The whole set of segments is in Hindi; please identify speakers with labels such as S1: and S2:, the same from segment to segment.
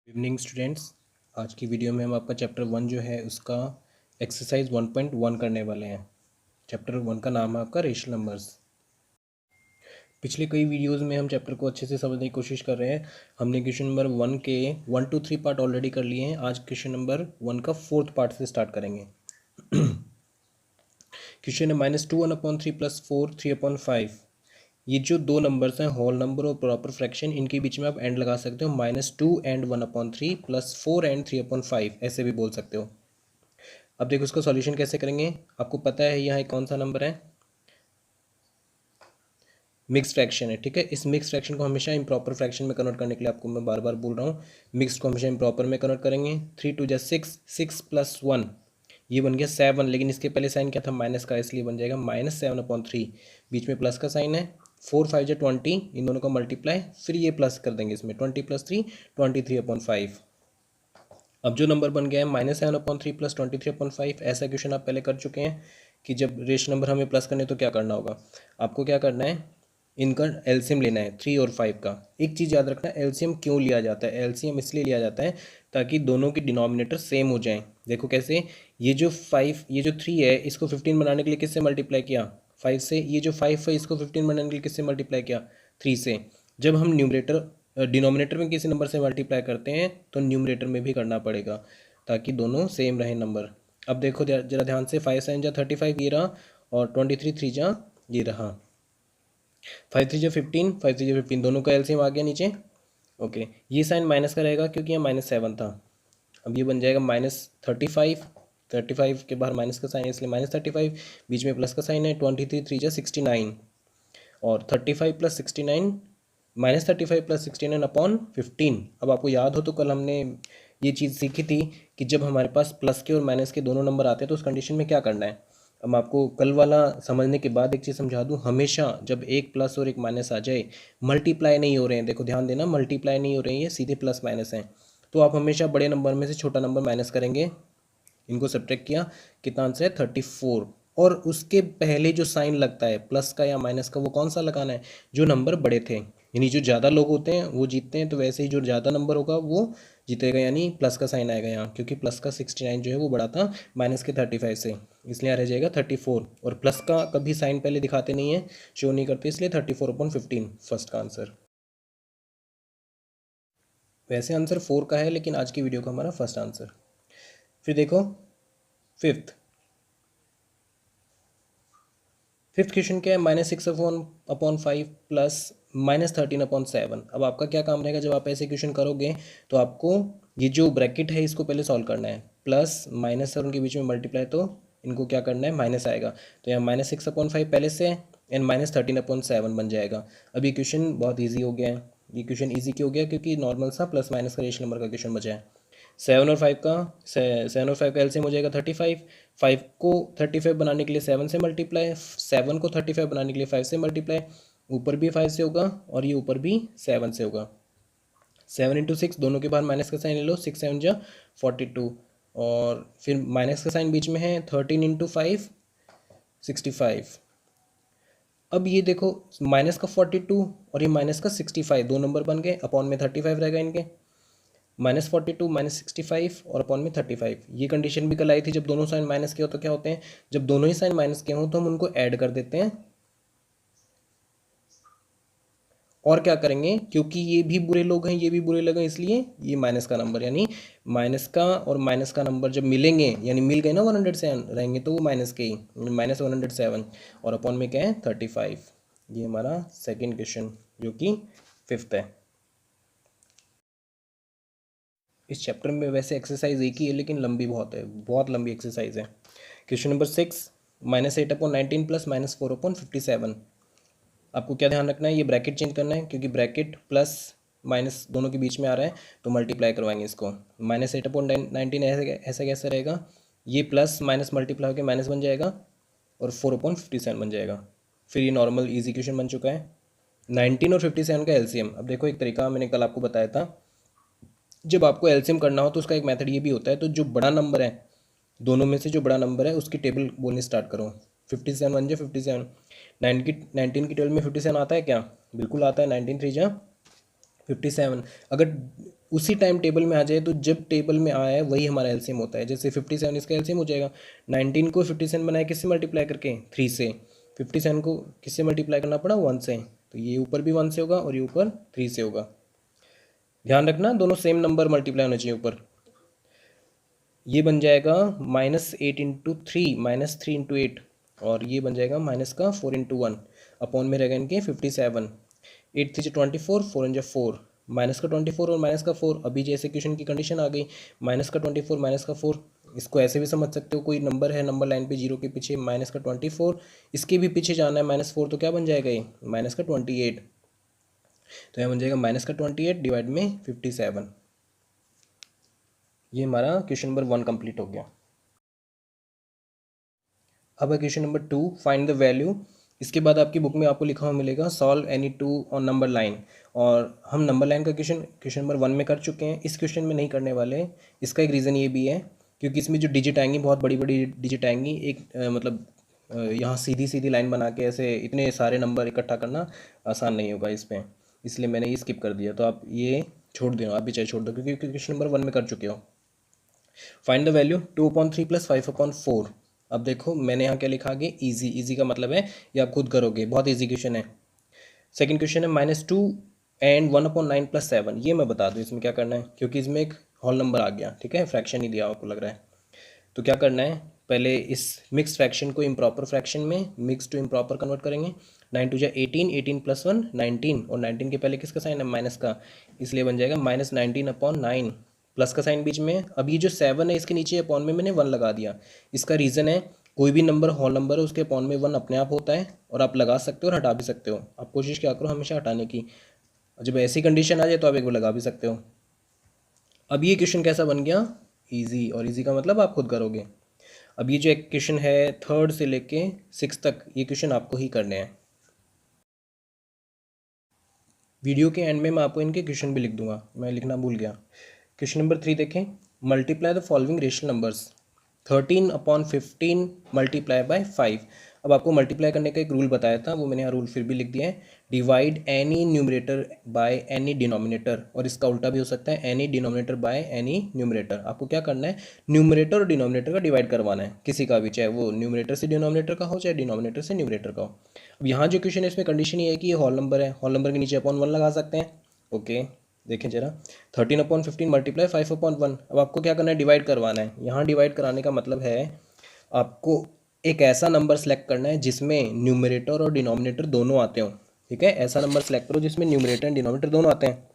S1: इवनिंग स्टूडेंट्स, आज की वीडियो में हम आपका चैप्टर 1 जो है उसका एक्सरसाइज 1.1 करने वाले हैं। चैप्टर 1 का नाम है आपका रेशनल नंबर्स। पिछले कई वीडियोस में हम चैप्टर को अच्छे से समझने की कोशिश कर रहे हैं। हमने क्वेश्चन नंबर 1 के 1 to 3 पार्ट ऑलरेडी कर लिए हैं। आज क्वेश्चन नंबर 1 का 4th पार्ट से स्टार्ट करेंगे। क्वेश्चन है -2/3 + 4 3/5। ये जो दो नंबर्स हैं होल नंबर और प्रॉपर फ्रैक्शन, इनके बीच में आप एंड लगा सकते हो। -2 एंड 1/3 + 4 एंड 3/5 ऐसे भी बोल सकते हो। अब देखो इसका सॉल्यूशन कैसे करेंगे। आपको पता है यहाँ एक कौन सा नंबर है, मिक्स फ्रैक्शन है। ठीक है, इस मिक्स फ्रैक्शन को हमेशा इम्प्रॉपर फ्रैक्शन में कन्वर्ट करने के लिए आपको मैं बार बार बोल रहा हूँ, मिक्स को हमेशा इम्प्रॉपर में कन्वर्ट करेंगे। 3 2 जा 6, 6 + 1 ये बन गया 7, लेकिन इसके पहले साइन क्या था, माइनस का, इसलिए बन जाएगा -7/3। बीच में प्लस का साइन है। 4 5 जा 20, इन दोनों का मल्टीप्लाई, फिर ये प्लस कर देंगे इसमें, 20 + 3 23/5। अब जो नंबर बन गया है -7/3 + 23/5, ऐसा क्वेश्चन आप पहले कर चुके हैं कि जब रेशनल नंबर हमें प्लस करने तो क्या करना होगा। आपको क्या करना है, इनका एलसीएम लेना है 3 और 5 का। एक चीज़ याद रखना, एलसीएम क्यों लिया जाता है, एलसीएम इसलिए लिया जाता है ताकि दोनों की डिनोमिनेटर सेम हो जाएं। देखो कैसे, ये जो 3 है इसको 15 बनाने के लिए किससे मल्टीप्लाई किया, 5 से। ये जो 5 है इसको 15 बनाने के लिए किससे मल्टीप्लाई किया, 3 से। जब हम डिनोमिनेटर में किसी नंबर से मल्टीप्लाई करते हैं तो न्यूमरेटर में भी करना पड़ेगा ताकि दोनों सेम रहे नंबर। अब देखो जरा ध्यान से, 5 7 जा 35 ये रहा, और 23 3 जा ये रहा, 5 3 जा 15, 5 3 जा 15, दोनों का एलसीएम आ गया नीचे। ओके, ये साइन माइनस का रहेगा क्योंकि ये -7 था। अब ये बन जाएगा -35, 35 के बाहर माइनस का साइन है इसलिए -35, बीच में प्लस का साइन है। 23 3 जा 69, और 35 + 69 -35 + 69/15। अब आपको याद हो तो कल हमने ये चीज़ सीखी थी कि जब हमारे पास प्लस के और माइनस के दोनों नंबर आते हैं तो उस कंडीशन में क्या करना है। अब आपको कल वाला समझने के बाद एक चीज़ समझा दूँ, हमेशा जब एक प्लस और एक माइनस आ जाए, मल्टीप्लाई नहीं हो रहे हैं, देखो ध्यान देना, मल्टीप्लाई नहीं हो रहे हैं, ये सीधे प्लस माइनस हैं, तो आप हमेशा बड़े नंबर में से छोटा नंबर माइनस करेंगे। इनको सब्ट्रैक्ट किया, कितना आंसर है 34। और उसके पहले जो साइन लगता है प्लस का या माइनस का, वो कौन सा लगाना है, जो नंबर बड़े थे, यानी जो ज़्यादा लोग होते हैं वो जीतते हैं, तो वैसे ही जो ज़्यादा नंबर होगा वो जीतेगा, यानी प्लस का साइन आएगा यहाँ, क्योंकि प्लस का 69 जो है वो बड़ा था माइनस के 35 से, इसलिए यहाँ रह जाएगा 34। और प्लस का कभी साइन पहले दिखाते नहीं है, शो नहीं करते, इसलिए 34/15 फर्स्ट का आंसर। वैसे आंसर 4 का है, लेकिन आज की वीडियो का हमारा फर्स्ट आंसर। फिर देखो फिफ्थ क्वेश्चन क्या है, -6/5 + -13/7। अब आपका क्या काम रहेगा, जब आप ऐसे क्वेश्चन करोगे तो आपको ये जो ब्रैकेट है इसको पहले सॉल्व करना है, प्लस माइनस और उनके बीच में मल्टीप्लाई, तो इनको क्या करना है, माइनस आएगा, तो यहाँ -6/5 पहले से एंड -13/7 बन जाएगा। अब ये क्वेश्चन बहुत ईजी हो गया है। ये क्वेश्चन ईजी क्यों हो गया, क्योंकि नॉर्मल सा प्लस माइनस का रेशनल नंबर का क्वेश्चन बचा है। 7 और 5 का एलसीएम हो जाएगा 35। 5 को 35 बनाने के लिए 7 से मल्टीप्लाई, 7 को 35 बनाने के लिए 5 से मल्टीप्लाई, ऊपर भी 5 से होगा और ये ऊपर भी 7 से होगा। 7 × 6, दोनों के बाहर माइनस का साइन ले लो, 6 7 जा 42, और फिर माइनस का साइन बीच में है, 13 × 5 65। अब ये देखो माइनस का 42 और ये माइनस का 65, दो नंबर बन गए, अपॉन में 35 रहेगा इनके, -42 -65 और अपॉन में 35। ये कंडीशन भी कल आई थी, जब दोनों साइन माइनस के हो तो क्या होते हैं, जब दोनों ही साइन माइनस के हों तो हम उनको ऐड कर देते हैं। और क्या करेंगे, क्योंकि ये भी बुरे लोग हैं ये भी बुरे लोग हैं, इसलिए ये माइनस का नंबर, यानी माइनस का और माइनस का नंबर जब मिलेंगे, यानी मिल गए ना 107 रहेंगे, तो वो माइनस के ही, -107, और अपॉन में क्या है 35। ये हमारा सेकेंड क्वेश्चन जो कि फिफ्थ है। इस चैप्टर में वैसे एक्सरसाइज एक ही है, लेकिन लंबी बहुत है, बहुत लंबी एक्सरसाइज है। Question number 6, -8/19 + -4/57। आपको क्या ध्यान रखना है, ये ब्रैकेट चेंज करना है, क्योंकि ब्रैकेट प्लस माइनस दोनों के बीच में आ रहा है, तो मल्टीप्लाई करवाएंगे इसको। -8/19 ऐसा कैसे रहेगा, ये प्लस माइनस मल्टीप्लाई होकर माइनस बन जाएगा, और 4/57 बन जाएगा। फिर ये नॉर्मल ईजी क्वेश्चन बन चुका है। 19 और 57 का एलसीएम, अब देखो एक तरीका मैंने कल आपको बताया था, जब आपको एलसीएम करना हो तो उसका एक मेथड ये भी होता है, तो जो बड़ा नंबर है दोनों में से, जो बड़ा नंबर है उसकी टेबल बोलनी स्टार्ट करो। 57 1 जा 57, 19 की टेबल में 57 आता है क्या, बिल्कुल आता है। 19 3 जा 57 अगर उसी टाइम टेबल में आ जाए तो जब टेबल में आया है वही हमारा एलसीएम होता है। जैसे 57 इसका एलसीएम हो जाएगा, 19 को 57 बनाया किससे मल्टीप्लाई करके, 3 से। 57 को किससे मल्टीप्लाई करना पड़ा, 1 से। तो ये ऊपर भी 1 से होगा और ये ऊपर 3 से होगा। ध्यान रखना दोनों सेम नंबर मल्टीप्लाई होने चाहिए ऊपर। ये बन जाएगा -8 इंटू 3, -3 इंटू 8, और ये बन जाएगा माइनस का 4 इंटू 1, अपॉन में रहेगा इनके 57। 8 3 24, 4 इन 4, माइनस का 24 और माइनस का 4। अभी जैसे क्वेश्चन की कंडीशन आ गई, माइनस का 24 माइनस का 4, इसको ऐसे भी समझ सकते हो, कोई नंबर है नंबर लाइन पे 0 के पीछे माइनस का 24, इसके भी पीछे जाना है -4, तो क्या बन जाएगा ये माइनस का 28। तो यह बन जाएगा माइनस का 28 डिवाइड में 57। ये हमारा क्वेश्चन नंबर 1 कंप्लीट हो गया। अब है question number 2, find the value. इसके बाद आपकी बुक में आपको लिखा हुआ मिलेगा solve any two on number line, और हम नंबर लाइन का क्वेश्चन नंबर 1 में कर चुके हैं, इस क्वेश्चन में नहीं करने वाले। इसका एक रीज़न ये भी है क्योंकि इसमें जो डिजिट आएंगी बहुत बड़ी बड़ी डिजिट आएंगी, एक मतलब यहाँ सीधी सीधी लाइन बना के ऐसे इतने सारे नंबर इकट्ठा करना आसान नहीं होगा इसमें, इसलिए मैंने ये स्किप कर दिया। तो आप ये छोड़ दो, आप भी चाहे छोड़ दो क्योंकि क्वेश्चन नंबर 1 में कर चुके हो। Find the value 2/3 + 5/4। अब देखो मैंने यहाँ क्या लिखा आगे, ईजी। ईजी का मतलब है ये आप खुद करोगे, बहुत ईजी क्वेश्चन है। सेकंड क्वेश्चन है -2 एंड 1/9 + 7। ये मैं बता दूँ इसमें क्या करना है, क्योंकि इसमें एक होल नंबर आ गया, ठीक है, फ्रैक्शन ही दिया आपको लग रहा है। तो क्या करना है, पहले इस मिक्स फ्रैक्शन को इम्प्रॉपर फ्रैक्शन में मिक्स टू इम्प्रॉपर कन्वर्ट करेंगे। 9 2 18, 18 + 1 19, और 19 के पहले किसका साइन है, माइनस का, इसलिए बन जाएगा -19/9, प्लस का साइन बीच में। अब ये जो 7 है इसके नीचे अपॉन में मैंने 1 लगा दिया। इसका रीज़न है कोई भी नंबर होल नंबर है उसके अपॉन में 1 अपने आप होता है, और आप लगा सकते हो और हटा भी सकते हो। आप कोशिश क्या करो हमेशा हटाने की, जब ऐसी कंडीशन आ जाए तो आप एक बार लगा भी सकते हो। अब ये क्वेश्चन कैसा बन गया, ईजी, और ईजी का मतलब आप खुद करोगे। अब ये जो एक क्वेश्चन है 3rd से लेके 6 तक, ये क्वेश्चन आपको ही करने हैं। वीडियो के एंड में मैं आपको इनके क्वेश्चन भी लिख दूंगा, मैं लिखना भूल गया। क्वेश्चन नंबर 3 देखें, multiply the following rational numbers. 13/15 multiply by 5। अब आपको मल्टीप्लाई करने का एक रूल बताया था, वो मैंने यहाँ रूल फिर भी लिख दिया है। Divide any numerator by any denominator, और इसका उल्टा भी हो सकता है, any denominator by any numerator. आपको क्या करना है, न्यूमरेटर और डिनोमिनेटर का डिवाइड करवाना है, किसी का भी, चाहे वो न्यूमरेटर से डिनोमिनेटर का हो चाहे डिनोमिनेटर से न्यूमरेटर का हो। अब यहाँ जो क्वेश्चन है इसमें कंडीशन ये है कि ये होल नंबर है, होल नंबर के नीचे अपॉन 1 लगा सकते हैं। ओके देखें जरा, 13/15 मल्टीप्लाई 5/1। अब आपको क्या करना है, डिवाइड करवाना है। यहाँ डिवाइड कराने का मतलब है आपको एक ऐसा नंबर सेलेक्ट करना है जिसमें न्यूमरेटर और डिनोमिनेटर दोनों आते हो, ठीक है, ऐसा नंबर सेलेक्ट करो जिसमें न्यूमरेटर एंड डिनोमिनेटर दोनों आते हैं।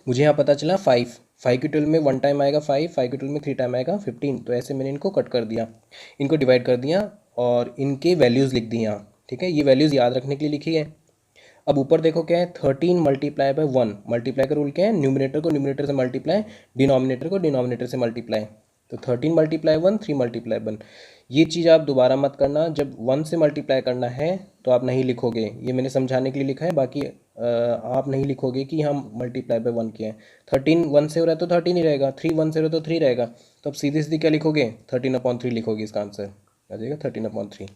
S1: मुझे यहाँ पता चला 5, 5 की 12 में 1 टाइम आएगा 5, 5 की 12 में 3 टाइम आएगा 15, तो ऐसे मैंने इनको कट कर दिया, इनको डिवाइड कर दिया और इनके वैल्यूज़ लिख दी यहाँ, ठीक है, ये वैल्यूज़ याद रखने के लिए लिखी है। अब ऊपर देखो क्या है, 13 मल्टीप्लाई बाय 1। मल्टीप्लाई का रूल क्या है, न्यूमरेटर को न्यूमरेटर से मल्टीप्लाई, डिनोमिनेटर को डिनोमिनेटर से मल्टीप्लाई। तो 13 मल्टीप्लाई 1, 3 मल्टीप्लाई 1। ये चीज़ आप दोबारा मत करना, जब 1 से मल्टीप्लाई करना है तो आप नहीं लिखोगे, ये मैंने समझाने के लिए लिखा है, बाकी आप नहीं लिखोगे कि हम मल्टीप्लाई बाय 1 किए हैं। 13 1 से हो रहा है तो 13 ही रहेगा, 3 1 से हो रहा है तो 3 रहेगा, तो अब सीधे सीधे क्या लिखोगे, 13/3 लिखोगे, इसका आंसर आ जाएगा 13/3।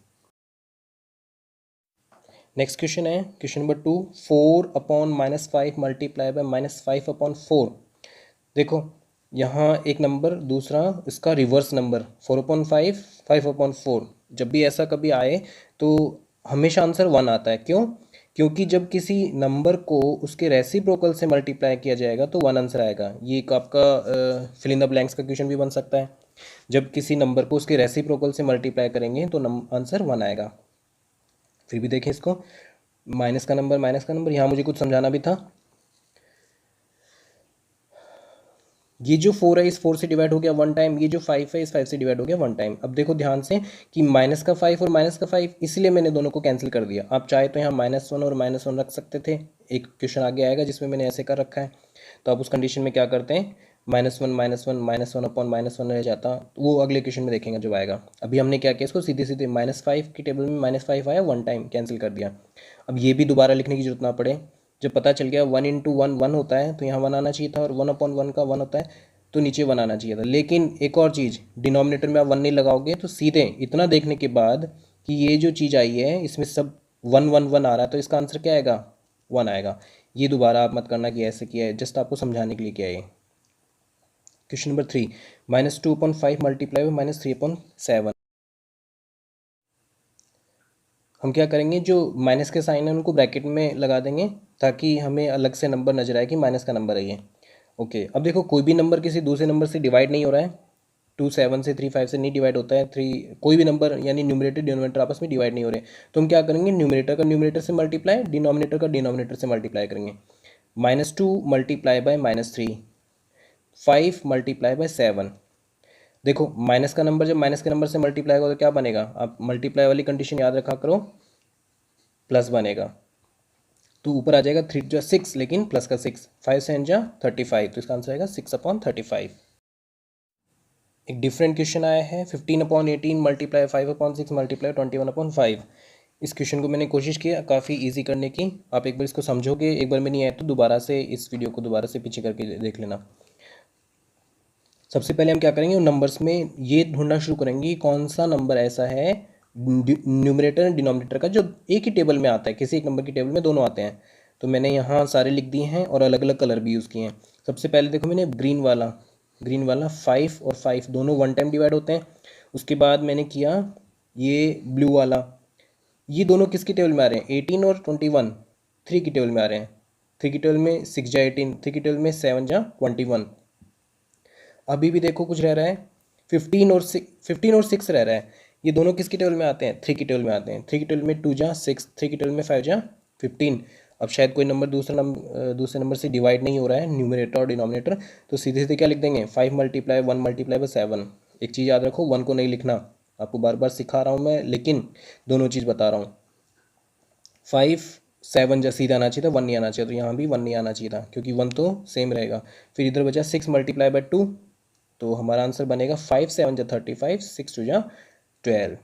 S1: नेक्स्ट क्वेश्चन है क्वेश्चन नंबर 2, 4/-5 मल्टीप्लाई बाय -5/4। देखो यहाँ एक नंबर, दूसरा इसका रिवर्स नंबर 4/5 5/4। जब भी ऐसा कभी आए तो हमेशा आंसर 1 आता है। क्यों, क्योंकि जब किसी नंबर को उसके रेसिप्रोकल से मल्टीप्लाई किया जाएगा तो 1 आंसर आएगा। ये एक आपका फिल इन द ब्लैंक्स का क्वेश्चन भी बन सकता है। जब किसी नंबर को उसके रेसिप्रोकल से मल्टीप्लाई करेंगे तो आंसर 1 आएगा। फिर भी देखें इसको, माइनस का नंबर, यहाँ मुझे कुछ समझाना भी था। ये जो 4 है इस 4 से डिवाइड हो गया 1 टाइम, ये जो 5 है इस 5 से डिवाइड हो गया 1 टाइम। अब देखो ध्यान से कि माइनस का 5 और माइनस का 5, इसलिए मैंने दोनों को कैंसिल कर दिया। आप चाहे तो यहाँ -1 और -1 रख सकते थे, एक क्वेश्चन आगे आएगा जिसमें मैंने ऐसे कर रखा है। तो आप उस कंडीशन में क्या करते हैं, -1 रह जाता, वो अगले क्वेश्चन में देखेंगे जब आएगा। अभी हमने क्या किया, इसको सीधे सीधे -5 की टेबल में -5 आया 1 टाइम, कैंसिल कर दिया। अब ये भी दोबारा लिखने की जरूरत ना पड़े, जब पता चल गया 1 × 1 1 होता है तो यहाँ 1 आना चाहिए था, और 1/1 का 1 होता है तो नीचे 1 आना चाहिए था। लेकिन एक और चीज़, डिनोमिनेटर में आप 1 नहीं लगाओगे तो सीधे इतना देखने के बाद कि ये जो चीज़ आई है इसमें सब 1 1 1 आ रहा है तो इसका आंसर क्या आएगा, 1 आएगा। ये दोबारा आप मत करना कि ऐसे किया है, जस्ट आपको समझाने के लिए किया है। Question number 3, -2/5 multiply by -3/7। हम क्या करेंगे, जो माइनस के साइन है उनको ब्रैकेट में लगा देंगे ताकि हमें अलग से नंबर नजर आए कि माइनस का नंबर है ये। ओके, अब देखो कोई भी नंबर किसी दूसरे नंबर से डिवाइड नहीं हो रहा है, 2 7 से 3 5 से नहीं डिवाइड होता है, 3 कोई भी नंबर यानी न्यूमरेटर डिनोमिनेटर आपस में डिवाइड नहीं हो रहे, तो हम क्या करेंगे, न्यूमरेटर का न्यूमरेटर से मल्टीप्लाई, डिनोमिनेटर का डिनोमिनेटर से मल्टीप्लाई करेंगे। -2 मल्टीप्लाई बाय -3, 5 मल्टीप्लाई बाय 7। देखो माइनस का नंबर जब माइनस के नंबर से मल्टीप्लाई होगा तो क्या बनेगा, आप मल्टीप्लाई वाली कंडीशन याद रखा करो, प्लस बनेगा, तो ऊपर आ जाएगा 3 जो 6, लेकिन प्लस का 6, 5 से जा 35, तो इसका आंसर आएगा 6/35। एक डिफरेंट क्वेश्चन आया है, 15/18 मल्टीप्लाई 5/6 मल्टीप्लाई 21/5। इस क्वेश्चन को मैंने कोशिश किया काफ़ी इजी करने की, आप एक बार इसको समझोगे, एक बार में नहीं आया तो दोबारा से इस वीडियो को दोबारा से पीछे करके देख लेना। सबसे पहले हम क्या करेंगे, उन नंबर्स में ये ढूंढना शुरू करेंगे कौन सा नंबर ऐसा है न्यूमरेटर एंड डिनोमिनेटर का जो एक ही टेबल में आता है, किसी एक नंबर की टेबल में दोनों आते हैं। तो मैंने यहाँ सारे लिख दिए हैं और अलग अलग कलर भी यूज़ किए हैं। सबसे पहले देखो मैंने ग्रीन वाला 5 और 5 दोनों 1 टाइम डिवाइड होते हैं। उसके बाद मैंने किया ये ब्लू वाला, ये दोनों किसकी टेबल में आ रहे हैं, 18 और 21 3 की टेबल में आ रहे हैं। 3 की टेबल में 6 जा 18, 3 की टेबल में 7 जा 21। अभी भी देखो कुछ रह रहा है, 15 और 6 रह रहा है। ये दोनों किसकी टेबल में आते हैं, 3 की टेबल में आते हैं। 3 की टेबल में 2 जा 6, 3 की टेबल में 5 जा 15। अब शायद कोई नंबर दूसरे नंबर से डिवाइड नहीं हो रहा है, न्यूमरेटर और डिनोमिनेटर, तो सीधे सीधे क्या लिख देंगे, 5 मल्टीप्लाई 1 मल्टीप्लाई बाई 7। एक चीज़ याद रखो, 1 को नहीं लिखना, आपको बार बार सिखा रहा हूँ मैं, लेकिन दोनों चीज़ बता रहा हूँ। 5 7 जैसे सीधा आना चाहिए था, 1 नहीं आना चाहिए, तो यहाँ भी 1 नहीं आना चाहिए था क्योंकि 1 तो सेम रहेगा। फिर इधर बचा 6 मल्टीप्लाई बाई 2, तो हमारा आंसर बनेगा 5 7 जा 35, 6 2 जा 12,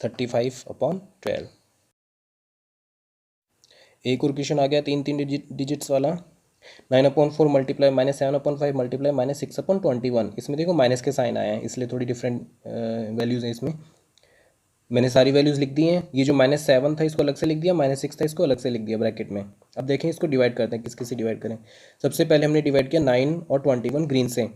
S1: 35/12। एक और क्वेश्चन आ गया 3 डिजिट्स वाला, 9/4 मल्टीप्लाई -7/5 मल्टीप्लाई -6/21। इसमें देखो माइनस के साइन आए हैं, इसलिए थोड़ी डिफरेंट वैल्यूज़ हैं इसमें। मैंने सारी वैल्यूज़ लिख दी हैं, ये जो -7 था इसको अलग से लिख दिया, -6 था इसको अलग से लिख दिया ब्रैकेट में। अब देखें इसको डिवाइड करते हैं, किस से डिवाइड करें। सबसे पहले हमने डिवाइड किया 9 और 21 ग्रीन से।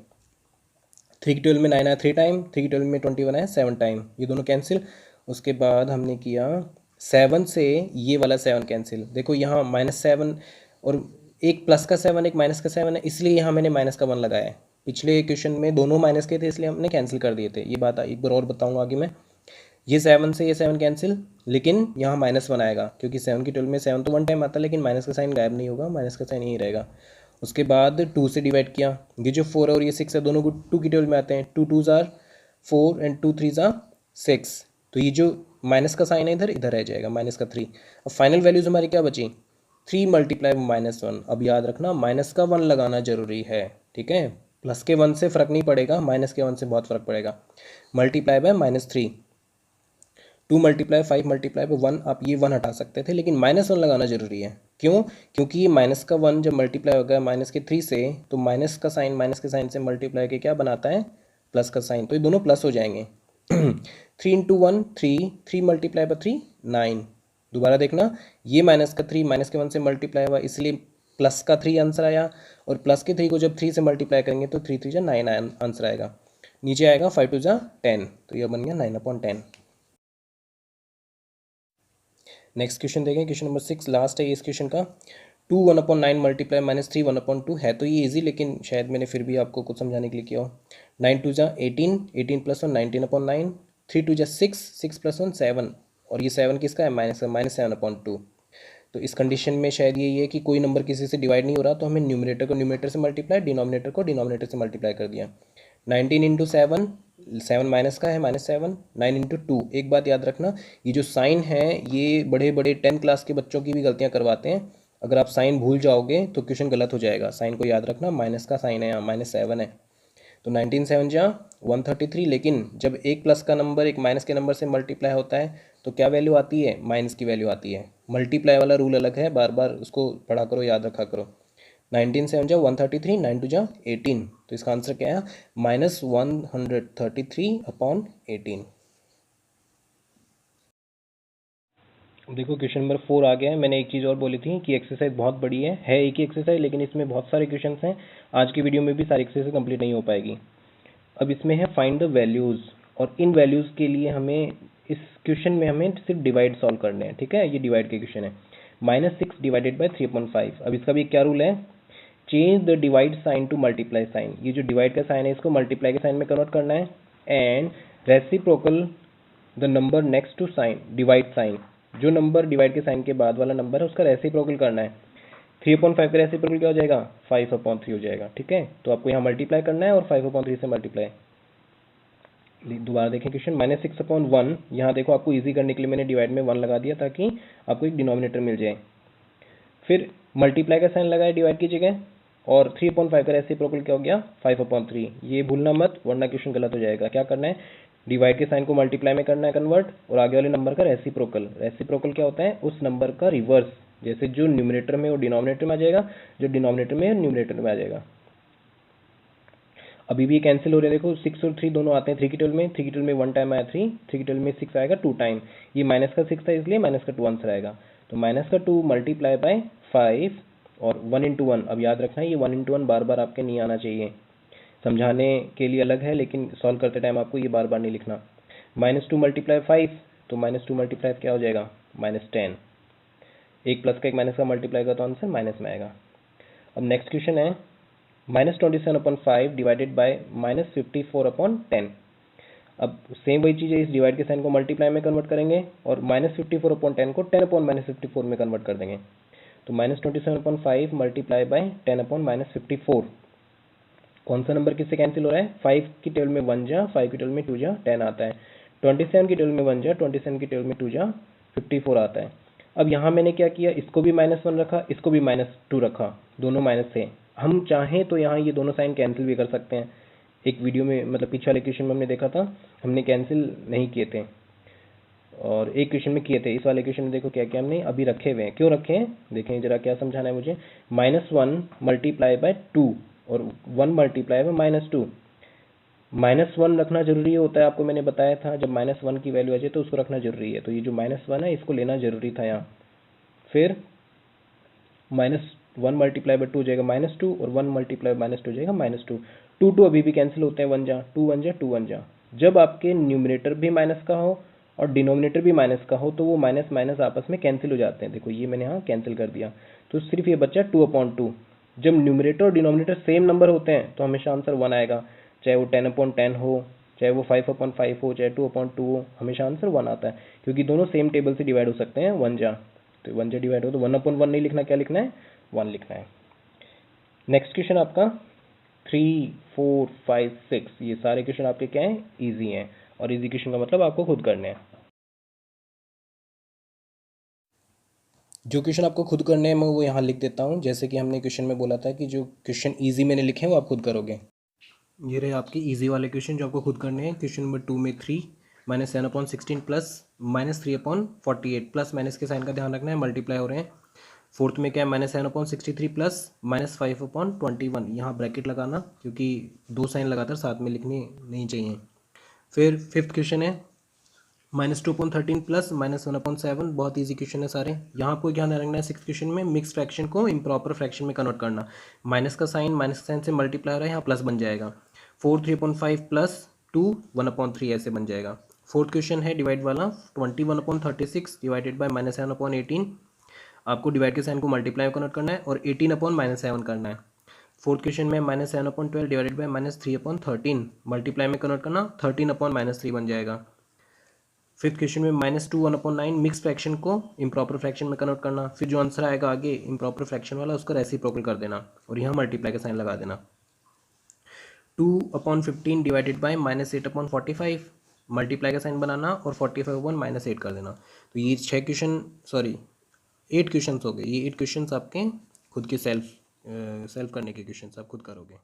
S1: 3 की टेबल में 9 आया 3 टाइम, 3 की टेबल में 21 आया 7 टाइम, ये दोनों कैंसिल। उसके बाद हमने किया 7 से ये वाला 7 कैंसिल। देखो यहाँ -7 और एक प्लस का 7 एक माइनस का 7 है, इसलिए यहाँ मैंने माइनस का 1 लगाया है। पिछले क्वेश्चन में दोनों माइनस के थे इसलिए हमने कैंसिल कर दिए थे, ये बात एक बार और बताऊँगा आगे मैं। ये 7 से ये 7 कैंसिल, लेकिन यहाँ -1 आएगा क्योंकि 7 की टेबल में 7 तो 1 टाइम आता है, लेकिन माइनस का साइन गायब नहीं होगा, माइनस का साइन यही रहेगा। उसके बाद 2 से डिवाइड किया, ये जो 4 और ये 6 है दोनों को 2 की टेबल में आते हैं, 2 2s are 4 and 2 3s are 6, तो ये जो माइनस का साइन है इधर इधर रह जाएगा, -3। अब फाइनल वैल्यूज हमारी क्या बची, 3 मल्टीप्लाई -1। अब याद रखना माइनस का 1 लगाना जरूरी है, ठीक है, प्लस के 1 से फ़र्क नहीं पड़ेगा, माइनस के 1 से बहुत फ़र्क पड़ेगा। Multiply by -3, 2 multiply 5 multiply by 1, आप ये 1 हटा सकते थे, लेकिन -1 लगाना जरूरी है। क्यों, क्योंकि ये माइनस का 1 जब मल्टीप्लाई होगा माइनस के 3 से, तो माइनस का साइन माइनस के साइन से मल्टीप्लाई के क्या बनाता है, प्लस का साइन, तो ये दोनों प्लस हो जाएंगे। 3 इंटू 1 3, 3 मल्टीप्लाई बाई 3 9। दोबारा देखना, ये माइनस का 3 माइनस के 1 से मल्टीप्लाई हुआ, इसलिए प्लस का 3 आंसर आया, और प्लस के 3 को जब 3 से मल्टीप्लाई करेंगे तो 3 3 जा 9 आंसर आएगा। नीचे आएगा 5 2 जा 10, तो यह बन गया 9/10। नेक्स्ट क्वेश्चन देखें, क्वेश्चन नंबर 6 लास्ट है इस क्वेश्चन का। 2 1/9 मल्टीप्लाई -3 1/2 है, तो ये इजी, लेकिन शायद मैंने फिर भी आपको कुछ समझाने के लिए किया हो। 9 2 जा 18, 18 + 1 19/9, 3 2 जा 6, 6 + 1 7, और ये 7 किसका है, -7/2। तो इस कंडीशन में शायद यही है कि कोई नंबर किसी से डिवाइड नहीं हो रहा, तो हमें न्यूमरेटर को न्यूमरेटर से मल्टीप्लाई, डिनोमिनेटर को डिनोमिनेटर से मल्टीप्लाई कर दिया। 19 इंटू 7, 7 माइनस का है -7, 9 इंटू 2। एक बात याद रखना, ये जो साइन है ये बड़े बड़े 10 क्लास के बच्चों की भी गलतियाँ करवाते हैं। अगर आप साइन भूल जाओगे तो क्वेश्चन गलत हो जाएगा। साइन को याद रखना, माइनस का साइन है यहाँ, -7 है, तो 19 7 जा 133। लेकिन जब एक प्लस का नंबर एक माइनस के नंबर से मल्टीप्लाई होता है तो क्या वैल्यू आती है, माइनस की वैल्यू आती है। मल्टीप्लाई वाला रूल अलग है, बार बार उसको पढ़ा करो, याद रखा करो। 19 7 जा 133, 9 2 जा 18, तो इसका आंसर क्या है, -133/18। देखो क्वेश्चन नंबर 4 आ गया है। मैंने एक चीज़ और बोली थी कि एक्सरसाइज बहुत बड़ी है एक ही एक्सरसाइज, लेकिन इसमें बहुत सारे क्वेश्चंस हैं। आज की वीडियो में भी सारी एक्सरसाइज कंप्लीट नहीं हो पाएगी। अब इसमें है फाइंड द वैल्यूज़, और इन वैल्यूज़ के लिए हमें इस क्वेश्चन में हमें सिर्फ डिवाइड सॉल्व करने हैं। ठीक है, ये डिवाइड के क्वेश्चन है। -6 डिवाइडेड बाई 3/5। अब इसका भी क्या रूल है, change the divide sign to multiply sign. ये जो डिवाइड का साइन है इसको मल्टीप्लाई के साइन में कन्वर्ट करना है। And reciprocal the number next to sign divide sign, जो नंबर डिवाइड के साइन के बाद वाला नंबर है उसका रेसिप्रोकल करना है। 3/5 का रेसिप्रोकल क्या हो जाएगा, 5/3 हो जाएगा। ठीक है, तो आपको यहाँ मल्टीप्लाई करना है और 5/3 से मल्टीप्लाई। दोबारा देखें क्वेश्चन, -6/1। यहाँ देखो आपको इजी करने के लिए मैंने डिवाइड में 1 लगा दिया ताकि आपको एक डिनोमिनेटर मिल जाए। फिर मल्टीप्लाई का साइन लगाया डिवाइड की जगह, और 3/5 का रेसिप्रोकल क्या हो गया, 5/3। ये भूलना मत वरना क्वेश्चन गलत हो जाएगा। क्या करना है, डिवाइड के साइन को मल्टीप्लाई में करना है कन्वर्ट, और आगे वाले नंबर का रेसिप्रोकल। रेसिप्रोकल क्या होता है, उस नंबर का रिवर्स, जैसे जो न्यूमरेटर में वो डिनोमिनेटर में आ जाएगा, जो डिनोमिनेटर में न्यूमरेटर में आ जाएगा। अभी भी कैंसिल हो रहे हैं, देखो 6 और 3 दोनों आते हैं 3 की टेबल में। 3 की टेबल में 1 टाइम आया 3, 3 की टेबल में 6 आएगा 2 टाइम। ये माइनस का 6 था इसलिए माइनस का 2 आंसर आएगा। तो -2 मल्टीप्लाई बाय 5 और 1 इंटू 1। अब याद रखना है ये 1 इंटू 1 बार बार आपके नहीं आना चाहिए, समझाने के लिए अलग है लेकिन सॉल्व करते टाइम आपको ये बार बार नहीं लिखना। -2 मल्टीप्लाई 5, तो -2 मल्टीप्लाई क्या हो जाएगा, -10। एक प्लस का एक माइनस का मल्टीप्लाई का तो आंसर माइनस में आएगा। अब नेक्स्ट क्वेश्चन है -27/5 डिवाइडेड बाय -54/10। अब सेम वही चीज़ है, इस डिवाइड के साइन को मल्टीप्लाई में कन्वर्ट करेंगे और -54/10 को 10/-54 में कन्वर्ट कर देंगे। तो -27/5 मल्टीप्लाई बाय 10/-54। कौन सा नंबर किससे कैंसिल हो रहा है, 5 की टेबल में 1 जा, 5 की टेबल में 2 जा 10 आता है। 27 की टेबल में 1 जा, 27 की टेबल में 2 जा 54 आता है। अब यहाँ मैंने क्या किया, इसको भी -1 रखा, इसको भी -2 रखा, दोनों माइनस थे। हम चाहें तो यहाँ ये दोनों साइन कैंसिल भी कर सकते हैं। एक वीडियो में मतलब पीछे वाले क्वेश्चन में हमने देखा था, हमने कैंसिल नहीं किए थे, और एक क्वेश्चन में किए थे। इस वाले क्वेश्चन में देखो क्या क्या हमने अभी रखे हुए हैं, क्यों रखे हैं देखें जरा, क्या समझाना है मुझे। -1 मल्टीप्लाई बाय 2 और 1 मल्टीप्लाई बाय -2। -1 रखना जरूरी होता है, आपको मैंने बताया था, जब -1 की वैल्यू आ जाए तो उसको रखना जरूरी है। तो ये जो -1 है इसको लेना जरूरी था यहाँ। फिर -1 मल्टीप्लाई बाय 2 हो जाएगा -2, और 1 मल्टीप्लाई बाय -2 हो जाएगा -2। 2 अभी भी कैंसिल होते हैं, 1 जा 2, 1 जा 2, 1 जा। जब आपके न्यूमरेटर भी माइनस का हो और डिनोमिनेटर भी माइनस का हो तो वो माइनस माइनस आपस में कैंसिल हो जाते हैं। देखो ये मैंने यहाँ कैंसिल कर दिया, तो सिर्फ ये बच्चा 2/2। जब न्यूमरेटर और डिनोमिनेटर सेम नंबर होते हैं तो हमेशा आंसर 1 आएगा, चाहे वो 10/10 हो, चाहे वो 5/5 हो, चाहे 2/2 हो, हमेशा आंसर 1 आता है, क्योंकि दोनों सेम टेबल से डिवाइड हो सकते हैं 1 जा। तो 1 जा डिवाइड हो तो 1/1 नहीं लिखना, क्या लिखना है, 1 लिखना है। नेक्स्ट क्वेश्चन आपका 3, 4, 5, 6, ये सारे क्वेश्चन आपके क्या हैं, ईजी हैं। और ईजी क्वेश्चन का मतलब आपको खुद करने हैं। जो क्वेश्चन आपको खुद करने हैं मैं वो यहाँ लिख देता हूँ। जैसे कि हमने क्वेश्चन में बोला था कि जो क्वेश्चन ईजी मैंने लिखे हैं वो आप खुद करोगे। ये रहे आपके ईजी वाले क्वेश्चन जो आपको खुद करने हैं। क्वेश्चन नंबर 2 में 3 -7/16 प्लस -3/48, प्लस माइनस के साइन का ध्यान रखना है, मल्टीप्लाई हो रहे हैं। फोर्थ में क्या है, -7/63 प्लस -5/21, यहाँ ब्रैकेट लगाना क्योंकि 2 साइन लगातार साथ में लिखनी नहीं चाहिए। फिर फिफ्थ क्वेश्चन है -2/13 प्लस -1/7, बहुत ईजी क्वेश्चन है सारे। यहाँ आपको ध्यान रखना है सिक्स क्वेश्चन में मिक्स फ्रैक्शन को इम्प्रॉपर फ्रैक्शन में कन्वर्ट करना। माइनस का साइन से मल्टीप्लाई हो रहा है, यहाँ प्लस बन जाएगा। 4 3/5 प्लस 2 1/3 ऐसे बन जाएगा। फोर्थ क्वेश्चन है डिवाइड वाला, 21/36 डिवाइडेड बाय -7/18। आपको डिवाइड के साइन को मल्टीप्लाई कन्वर्ट करना है और 18/-7 करना है। फोर्थ क्वेश्चन में -7/12 डिवाइडेड बाय -3/13 मल्टीप्लाई में कन्वर्ट करना, 13/-3 बन जाएगा। फिफ्थ क्वेश्चन में -2 1/9 मिक्स फ्रैक्शन को इम्प्रॉपर फ्रैक्शन में कन्वर्ट करना। फिर जो आंसर आएगा आगे इम्प्रॉपर फ्रैक्शन वाला उसका रेसिप्रोकल कर देना और यहाँ मल्टीप्लाई का साइन लगा देना। 2/15 डिवाइडेड बाय -8/45 मल्टीप्लाई का साइन बनाना और 45/-8 कर देना। तो ये 8 क्वेश्चन हो गए। ये 8 क्वेश्चन आपके खुद के सेल्फ करने के क्वेश्चन आप खुद करोगे।